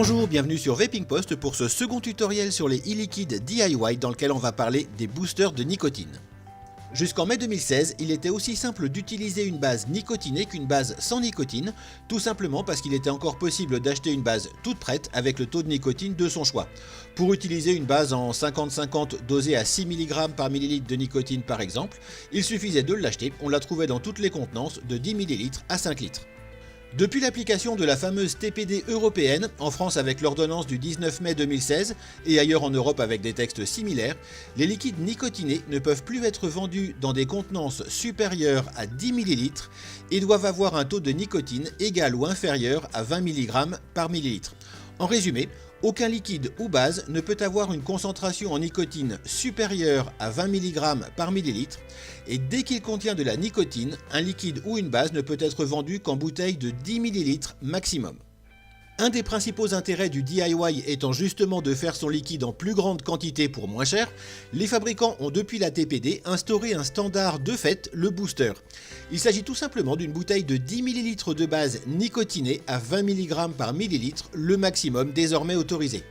Bonjour, bienvenue sur Vaping Post pour ce second tutoriel sur les e-liquides DIY dans lequel on va parler des boosters de nicotine. Jusqu'en mai 2016, il était aussi simple d'utiliser une base nicotinée qu'une base sans nicotine, tout simplement parce qu'il était encore possible d'acheter une base toute prête avec le taux de nicotine de son choix. Pour utiliser une base en 50-50 dosée à 6 mg par millilitre de nicotine par exemple, il suffisait de l'acheter, on la trouvait dans toutes les contenances de 10 ml à 5 litres. Depuis l'application de la fameuse TPD européenne, en France avec l'ordonnance du 19 mai 2016 et ailleurs en Europe avec des textes similaires, les liquides nicotinés ne peuvent plus être vendus dans des contenances supérieures à 10 ml et doivent avoir un taux de nicotine égal ou inférieur à 20 mg par millilitre. En résumé, aucun liquide ou base ne peut avoir une concentration en nicotine supérieure à 20 mg par millilitre et dès qu'il contient de la nicotine, un liquide ou une base ne peut être vendu qu'en bouteille de 10 ml maximum. Un des principaux intérêts du DIY étant justement de faire son liquide en plus grande quantité pour moins cher, les fabricants ont depuis la TPD instauré un standard de fait, le booster. Il s'agit tout simplement d'une bouteille de 10 ml de base nicotinée à 20 mg par millilitre, le maximum désormais autorisé.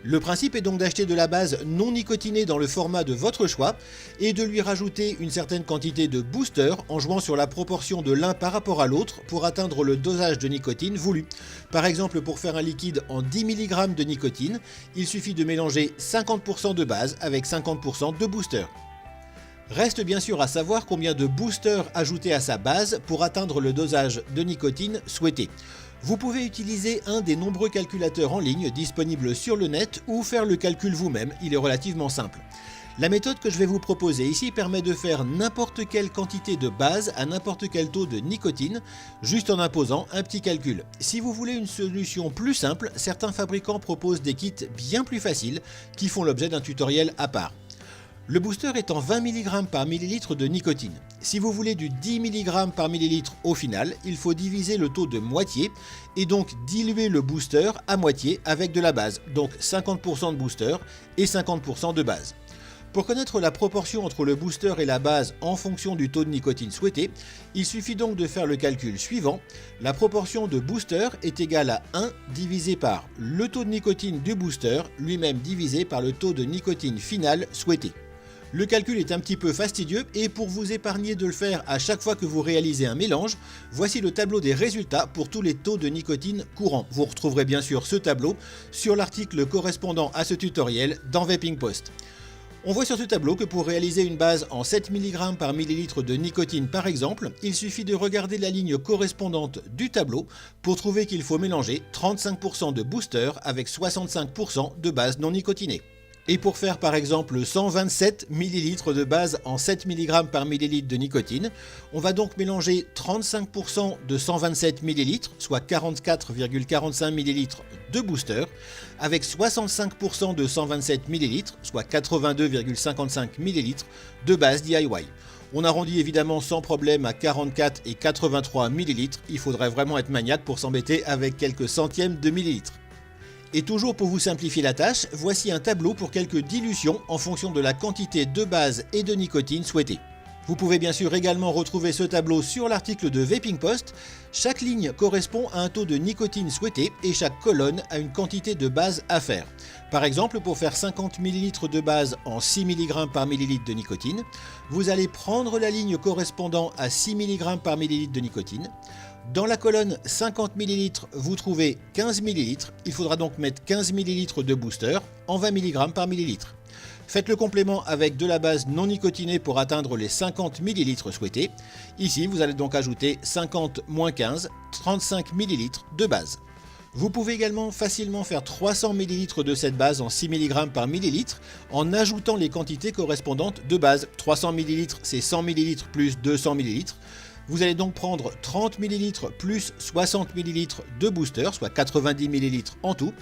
Le principe est donc d'acheter de la base non nicotinée dans le format de votre choix et de lui rajouter une certaine quantité de booster en jouant sur la proportion de l'un par rapport à l'autre pour atteindre le dosage de nicotine voulu. Par exemple, pour faire un liquide en 10 mg de nicotine, il suffit de mélanger 50% de base avec 50% de booster. Reste bien sûr à savoir combien de boosters ajouter à sa base pour atteindre le dosage de nicotine souhaité. Vous pouvez utiliser un des nombreux calculateurs en ligne disponibles sur le net ou faire le calcul vous-même, il est relativement simple. La méthode que je vais vous proposer ici permet de faire n'importe quelle quantité de base à n'importe quel taux de nicotine, juste en imposant un petit calcul. Si vous voulez une solution plus simple, certains fabricants proposent des kits bien plus faciles qui font l'objet d'un tutoriel à part. Le booster est en 20 mg par millilitre de nicotine. Si vous voulez du 10 mg par millilitre au final, il faut diviser le taux de moitié et donc diluer le booster à moitié avec de la base, donc 50% de booster et 50% de base. Pour connaître la proportion entre le booster et la base en fonction du taux de nicotine souhaité, il suffit donc de faire le calcul suivant. La proportion de booster est égale à 1 divisé par le taux de nicotine du booster, lui-même divisé par le taux de nicotine final souhaité. Le calcul est un petit peu fastidieux et pour vous épargner de le faire à chaque fois que vous réalisez un mélange, voici le tableau des résultats pour tous les taux de nicotine courants. Vous retrouverez bien sûr ce tableau sur l'article correspondant à ce tutoriel dans Vaping Post. On voit sur ce tableau que pour réaliser une base en 7 mg par millilitre de nicotine par exemple, il suffit de regarder la ligne correspondante du tableau pour trouver qu'il faut mélanger 35% de booster avec 65% de base non nicotinée. Et pour faire par exemple 127 ml de base en 7 mg par millilitre de nicotine, on va donc mélanger 35% de 127 ml, soit 44,45 ml de booster, avec 65% de 127 ml, soit 82,55 ml de base DIY. On arrondit évidemment sans problème à 44 et 83 ml, il faudrait vraiment être maniaque pour s'embêter avec quelques centièmes de millilitres. Et toujours pour vous simplifier la tâche, voici un tableau pour quelques dilutions en fonction de la quantité de base et de nicotine souhaitée. Vous pouvez bien sûr également retrouver ce tableau sur l'article de Vaping Post. Chaque ligne correspond à un taux de nicotine souhaité et chaque colonne a une quantité de base à faire. Par exemple, pour faire 50 ml de base en 6 mg par millilitre de nicotine, vous allez prendre la ligne correspondant à 6 mg par millilitre de nicotine. Dans la colonne 50 ml, vous trouvez 15 ml, il faudra donc mettre 15 ml de booster en 20 mg par millilitre. Faites le complément avec de la base non nicotinée pour atteindre les 50 ml souhaités. Ici, vous allez donc ajouter 50 moins 15, 35 ml de base. Vous pouvez également facilement faire 300 ml de cette base en 6 mg par millilitre en ajoutant les quantités correspondantes de base. 300 ml, c'est 100 ml plus 200 ml. Vous allez donc prendre 30 ml plus 60 ml de booster, soit 90 ml en tout,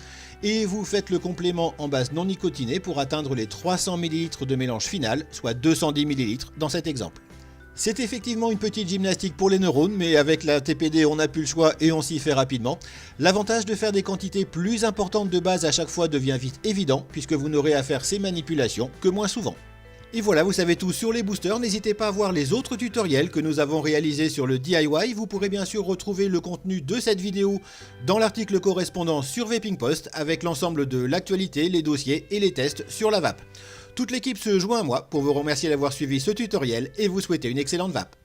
et vous faites le complément en base non nicotinée pour atteindre les 300 ml de mélange final, soit 210 ml dans cet exemple. C'est effectivement une petite gymnastique pour les neurones, mais avec la TPD on n'a plus le choix et on s'y fait rapidement. L'avantage de faire des quantités plus importantes de base à chaque fois devient vite évident, puisque vous n'aurez à faire ces manipulations que moins souvent. Et voilà, vous savez tout sur les boosters, n'hésitez pas à voir les autres tutoriels que nous avons réalisés sur le DIY, vous pourrez bien sûr retrouver le contenu de cette vidéo dans l'article correspondant sur Vaping Post avec l'ensemble de l'actualité, les dossiers et les tests sur la vape. Toute l'équipe se joint à moi pour vous remercier d'avoir suivi ce tutoriel et vous souhaiter une excellente vape.